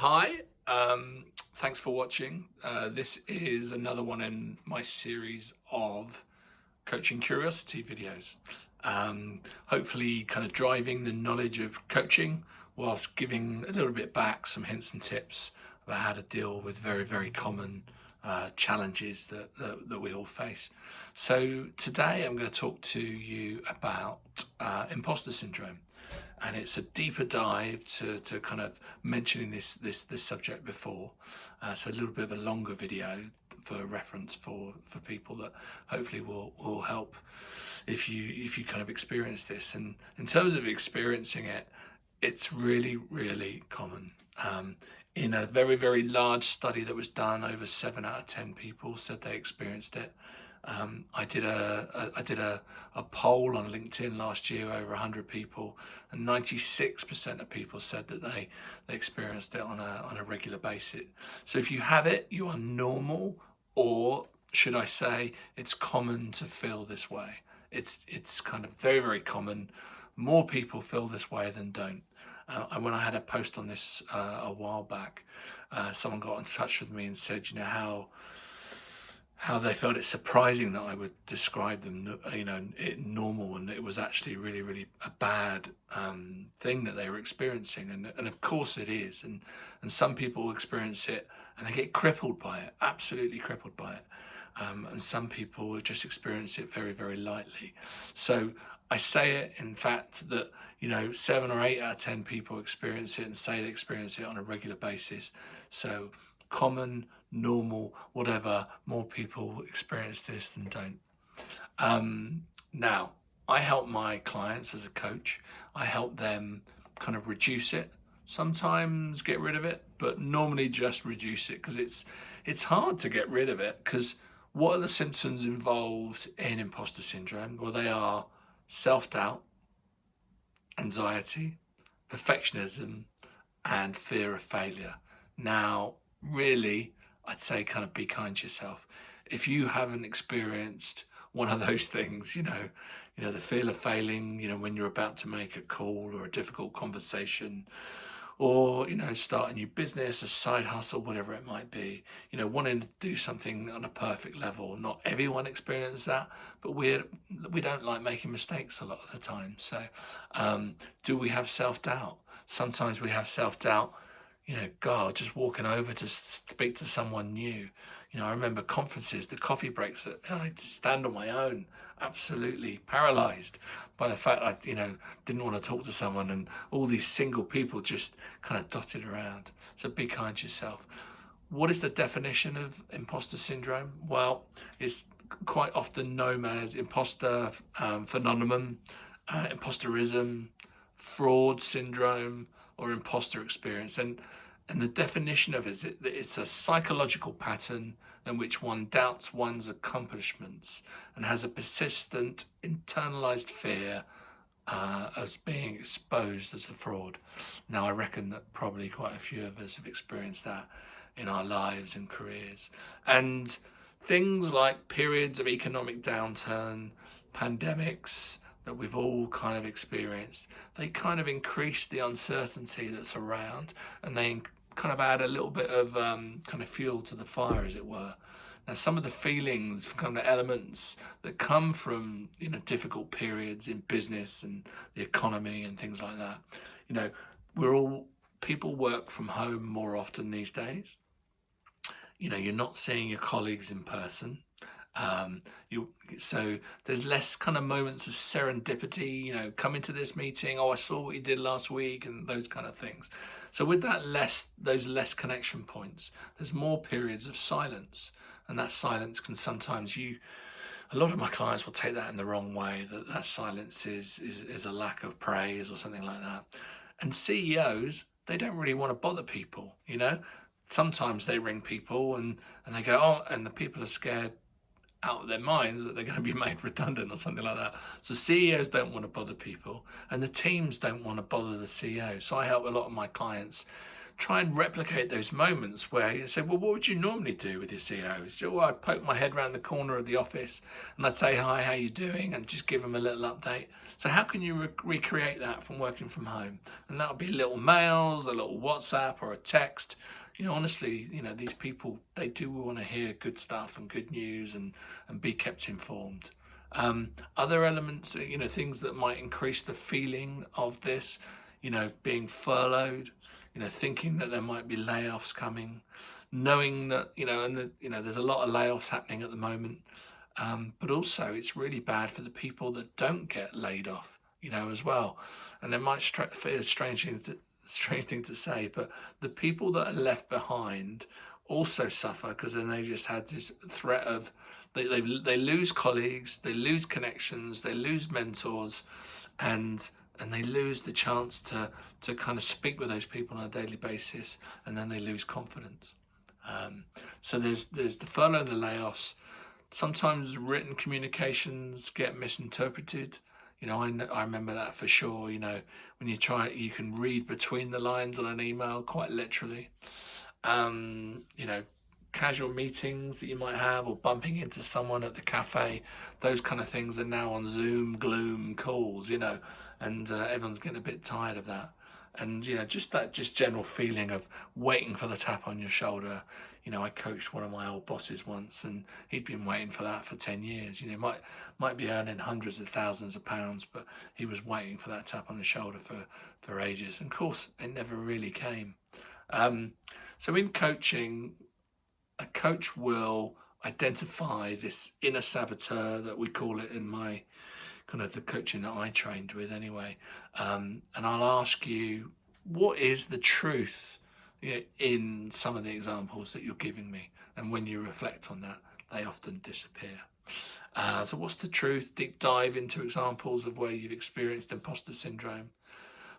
Hi, thanks for watching. This is another one in my series of coaching curiosity videos. Hopefully kind of driving the knowledge of coaching whilst giving a little bit back, some hints and tips about how to deal with very common challenges that we all face. So today I'm going to talk to you about imposter syndrome, and it's a deeper dive to kind of mentioning this subject before. So a little bit of a longer video for reference for people that hopefully will help if you kind of experience this. And in terms of experiencing it, it's really common. In a very large study that was done, over 7 out of 10 people said they experienced it. I did a poll on LinkedIn last year, over 100 people, and 96% of people said that they experienced it on a regular basis. So if you have it, you are normal, or should I say, it's common to feel this way. It's kind of very common. More people feel this way than don't. And when I had a post on this a while back, someone got in touch with me and said, you know, how they felt it surprising that I would describe them, it normal, and it was actually really a bad thing that they were experiencing, and of course it is, and some people experience it and they get crippled by it, absolutely crippled by it, and some people just experience it very lightly. So I say it, in fact, that 7 or 8 out of 10 people experience it and say they experience it on a regular basis. So common, normal, whatever, more people experience this than don't. Now, I help my clients as a coach. I help them kind of reduce it, sometimes get rid of it, but normally just reduce it, because it's hard to get rid of it. Because what are the symptoms involved in imposter syndrome? Well, they are self-doubt, anxiety, perfectionism, and fear of failure. Now, really, I'd say kind of be kind to yourself. If you haven't experienced one of those things, the fear of failing, when you're about to make a call or a difficult conversation, or start a new business, a side hustle, whatever it might be, wanting to do something on a perfect level. Not everyone experiences that, but we don't like making mistakes a lot of the time. So do we have self-doubt? Sometimes we have self-doubt, God, just walking over to speak to someone new. I remember conferences, the coffee breaks that I just stand on my own, absolutely paralyzed by the fact I, didn't want to talk to someone, and all these single people just kind of dotted around. So be kind to yourself. What is the definition of imposter syndrome? Well, it's quite often known as imposter phenomenon, imposterism, fraud syndrome, or imposter experience. And the definition of it is it's a psychological pattern in which one doubts one's accomplishments and has a persistent internalized fear of being exposed as a fraud. Now, I reckon that probably quite a few of us have experienced that in our lives and careers. And things like periods of economic downturn, pandemics, that we've all kind of experienced, they kind of increase the uncertainty that's around, and they kind of add a little bit of kind of fuel to the fire, as it were. Now, some of the feelings, kind of elements that come from difficult periods in business and the economy and things like that. People work from home more often these days. You're not seeing your colleagues in person. So there's less kind of moments of serendipity, coming to this meeting, I saw what you did last week, and those kind of things. So with those less connection points, there's more periods of silence, and that silence can sometimes, a lot of my clients will take that in the wrong way, that silence is a lack of praise or something like that. And CEOs, they don't really want to bother people, Sometimes they ring people and they go, and the people are scared out of their minds that they're going to be made redundant or something like that. So CEOs don't want to bother people, and the teams don't want to bother the CEO. So I help a lot of my clients try and replicate those moments where you say, well, what would you normally do with your CEO? So, well, I'd poke my head around the corner of the office and I'd say, hi, how you doing? And just give them a little update. So how can you recreate that from working from home? And that'll be little mails, a little WhatsApp or a text. Honestly, these people, they do want to hear good stuff and good news and be kept informed. Other elements, things that might increase the feeling of this, being furloughed, thinking that there might be layoffs coming, knowing that, there's a lot of layoffs happening at the moment. But also it's really bad for the people that don't get laid off, as well. And it might be a strange thing to say, but the people that are left behind also suffer, because then they just had this threat of they lose colleagues, they lose connections, they lose mentors, and they lose the chance to kind of speak with those people on a daily basis, and then they lose confidence. So there's the furlough and the layoffs. Sometimes written communications get misinterpreted. I remember that for sure. When you can read between the lines on an email quite literally. Casual meetings that you might have, or bumping into someone at the cafe, those kind of things are now on Zoom, Gloom calls, and everyone's getting a bit tired of that. And just general feeling of waiting for the tap on your shoulder. I coached one of my old bosses once, and he'd been waiting for that for 10 years. Might be earning hundreds of thousands of pounds, but he was waiting for that tap on the shoulder for ages. And of course, it never really came. So in coaching, a coach will identify this inner saboteur, that we call it in my kind of the coaching that I trained with anyway. And I'll ask you, what is the truth in some of the examples that you're giving me? And when you reflect on that, they often disappear. So what's the truth? Deep dive into examples of where you've experienced imposter syndrome,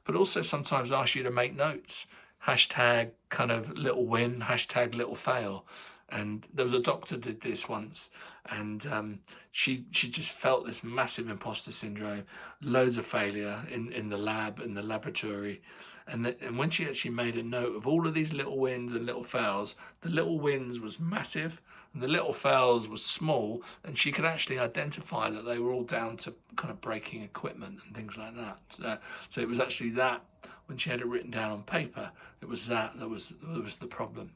but also sometimes ask you to make notes. Hashtag kind of little win, hashtag little fail. And there was a doctor did this once, and she just felt this massive imposter syndrome, loads of failure in the lab, in the laboratory. And when she actually made a note of all of these little wins and little fails, the little wins was massive and the little fails was small, and she could actually identify that they were all down to kind of breaking equipment and things like that. So it was actually that, when she had it written down on paper, it was that was the problem.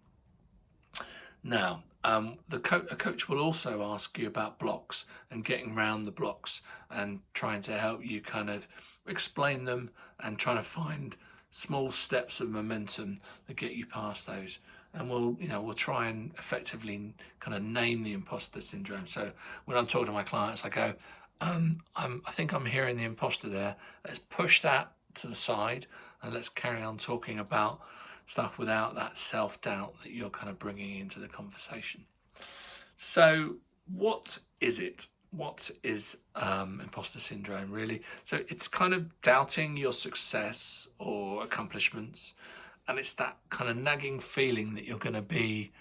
Now, a coach will also ask you about blocks and getting around the blocks and trying to help you kind of explain them and trying to find small steps of momentum that get you past those. And we'll try and effectively kind of name the imposter syndrome. So when I'm talking to my clients, I go, I think I'm hearing the imposter there. Let's push that to the side and let's carry on talking about stuff without that self-doubt that you're kind of bringing into the conversation. So what is it? What is imposter syndrome really? So it's kind of doubting your success or accomplishments, and it's that kind of nagging feeling that you're going to be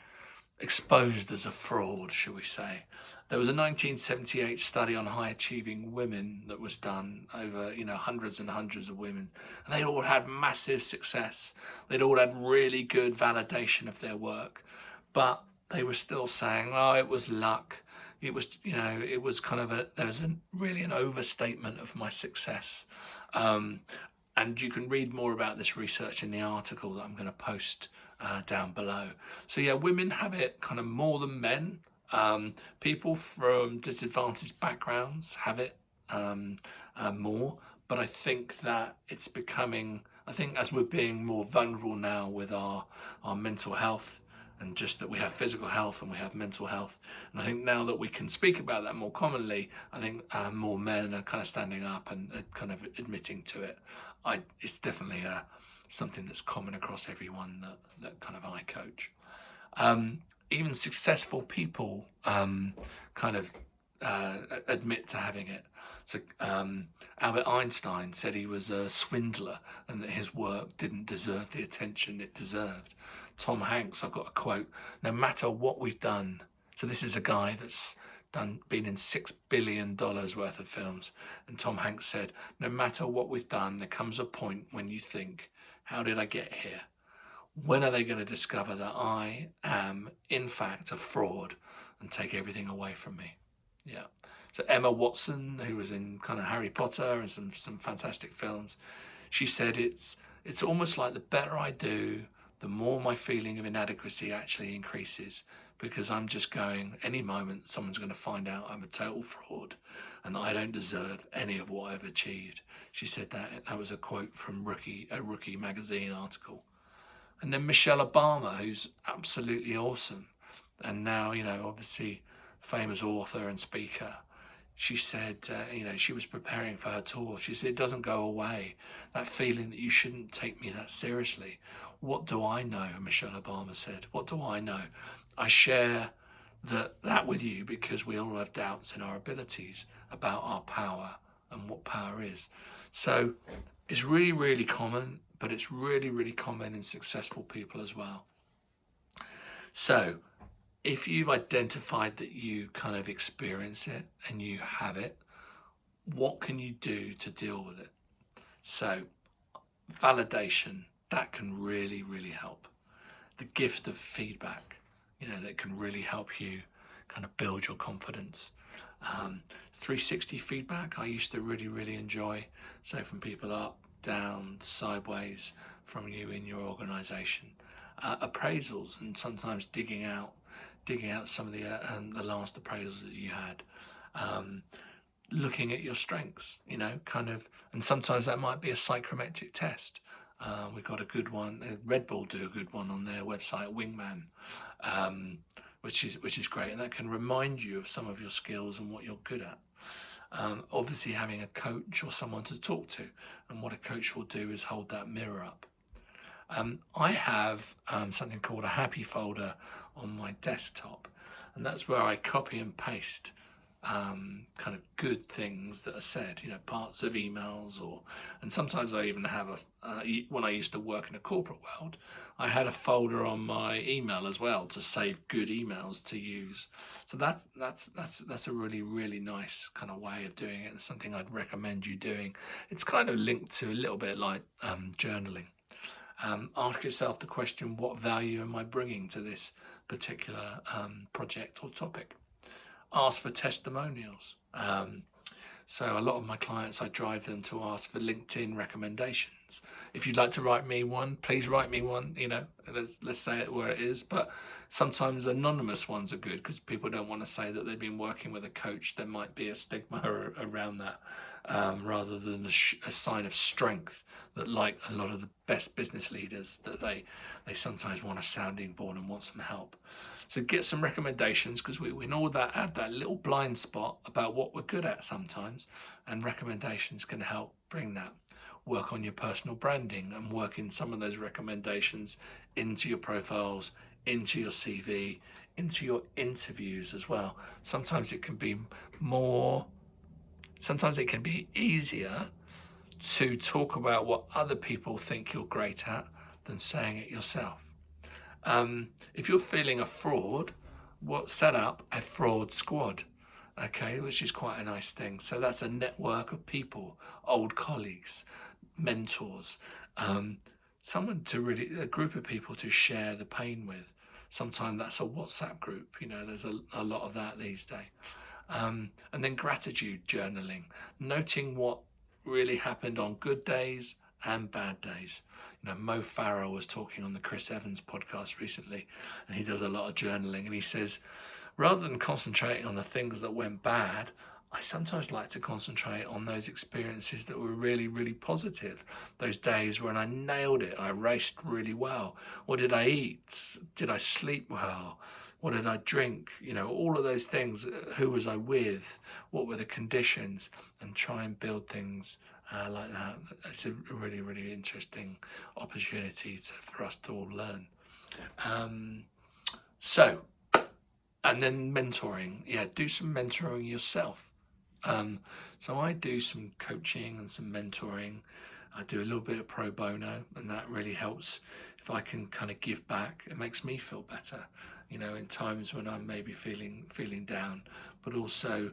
exposed as a fraud, shall we say. There was a 1978 study on high achieving women that was done over hundreds and hundreds of women, and they all had massive success. They'd all had really good validation of their work, but they were still saying, oh, it was luck. It was, it was kind of there was really an overstatement of my success. And you can read more about this research in the article that I'm going to post down below. So yeah, women have it kind of more than men. People from disadvantaged backgrounds have it more, but I think that it's becoming, as we're being more vulnerable now with our mental health, and just that we have physical health and we have mental health. And I think now that we can speak about that more commonly, I think more men are kind of standing up and kind of admitting to it. It's definitely something that's common across everyone that kind of I coach. Even successful people kind of admit to having it. So Albert Einstein said he was a swindler and that his work didn't deserve the attention it deserved. Tom Hanks, I've got a quote, no matter what we've done. So this is a guy that's been in $6 billion worth of films. And Tom Hanks said, no matter what we've done, there comes a point when you think, how did I get here? When are they going to discover that I am in fact a fraud and take everything away from me? Yeah. So Emma Watson, who was in kind of Harry Potter and some fantastic films, she said it's almost like the better I do, the more my feeling of inadequacy actually increases, because I'm just going, any moment someone's going to find out I'm a total fraud and I don't deserve any of what I've achieved. She said that was a quote from a Rookie magazine article. And then Michelle Obama, who's absolutely awesome, and now, obviously famous author and speaker. She said, she was preparing for her tour. She said, it doesn't go away, that feeling that you shouldn't take me that seriously. What do I know? Michelle Obama said, what do I know? I share that with you because we all have doubts in our abilities about our power and what power is. So it's really, really common, but it's really, really common in successful people as well. So if you've identified that you kind of experience it and you have it, what can you do to deal with it? So validation, that can really, really help. The gift of feedback, that can really help you kind of build your confidence. 360 feedback, I used to really, really enjoy. So from people up, down, sideways, from you in your organization. Appraisals, and sometimes digging out some of the last appraisals that you had. Looking at your strengths, and sometimes that might be a psychrometric test. We've got a good one. Red Bull do a good one on their website, Wingman, which is great, and that can remind you of some of your skills and what you're good at. Obviously, having a coach or someone to talk to, and what a coach will do is hold that mirror up. I have something called a happy folder on my desktop, and that's where I copy and paste kind of good things that are said, parts of emails, and sometimes I even have when I used to work in a corporate world, I had a folder on my email as well to save good emails to use. So that's a really, really nice kind of way of doing it, and something I'd recommend you doing. It's kind of linked to a little bit like journaling. Ask yourself the question, what value am I bringing to this particular project or topic? Ask for testimonials. So a lot of my clients, I drive them to ask for LinkedIn recommendations. If you'd like to write me one, please write me one. Let's say it where it is. But sometimes anonymous ones are good because people don't want to say that they've been working with a coach. There might be a stigma around that, rather than a sign of strength. That, like a lot of the best business leaders, that they sometimes want a sounding board and want some help. So get some recommendations, because we know that have that little blind spot about what we're good at sometimes, and recommendations can help bring that. Work on your personal branding and work in some of those recommendations into your profiles, into your CV, into your interviews as well. Sometimes it can be easier to talk about what other people think you're great at than saying it yourself. If you're feeling a fraud, set up a fraud squad, okay, which is quite a nice thing. So that's a network of people, old colleagues, mentors, a group of people to share the pain with. Sometimes that's a WhatsApp group, there's a lot of that these days. And then gratitude journaling, noting what really happened on good days and bad days. Mo Farah was talking on the Chris Evans podcast recently, and he does a lot of journaling, and he says, rather than concentrating on the things that went bad, I sometimes like to concentrate on those experiences that were really, really positive. Those days when I nailed it, I raced really well. What did I eat? Did I sleep well? What did I drink? All of those things. Who was I with? What were the conditions? And try and build things like that. It's a really, really interesting opportunity for us to all learn. And then mentoring. Yeah, do some mentoring yourself. So I do some coaching and some mentoring. I do a little bit of pro bono, and that really helps. If I can kind of give back, it makes me feel better, in times when I'm maybe feeling down. But also,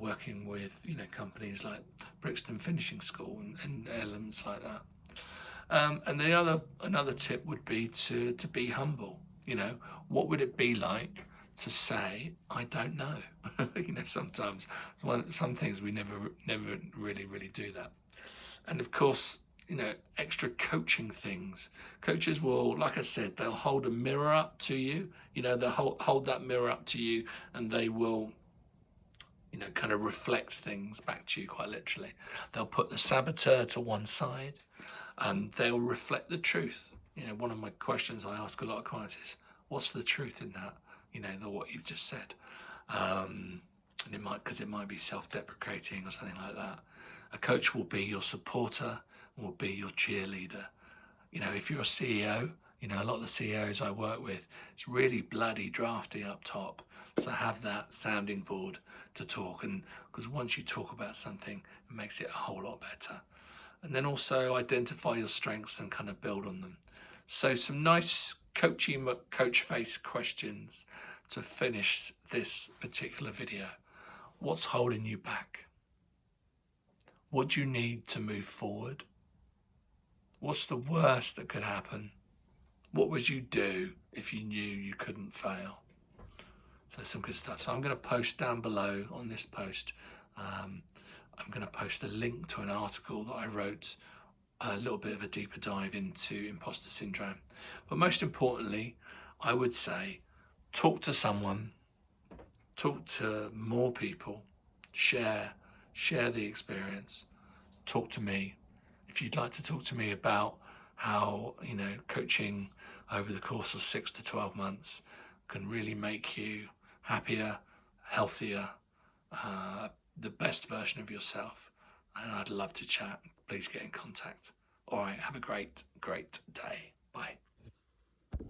working with, companies like Brixton Finishing School and elements like that. And another tip would be to be humble. You know, what would it be like to say I don't know? You know, sometimes some things we never really do that. And of course, you know, extra coaching things. Coaches will, like I said, they'll hold a mirror up to you. You know, they'll hold that mirror up to you, and they will, you know, kind of reflect things back to you quite literally. They'll put the saboteur to one side, and they'll reflect the truth. You know, one of my questions I ask a lot of clients is, what's the truth in that? You know, what you've just said. And because it might be self-deprecating or something like that. A coach will be your supporter, will be your cheerleader. You know, if you're a CEO, you know, a lot of the CEOs I work with, it's really bloody drafty up top. So have that sounding board to talk, and because once you talk about something, it makes it a whole lot better. And then also identify your strengths and kind of build on them. So some nice coach face questions to finish this particular video. What's holding you back? What do you need to move forward? What's the worst that could happen? What would you do if you knew you couldn't fail? So some good stuff. So I'm going to post down below on this post. I'm going to post a link to an article that I wrote, a little bit of a deeper dive into imposter syndrome. But most importantly, I would say talk to someone, talk to more people, share the experience, talk to me. If you'd like to talk to me about how, you know, coaching over the course of 6 to 12 months can really make you happier, healthier, the best version of yourself, and I'd love to chat, please get in contact. All right, have a great day. Bye.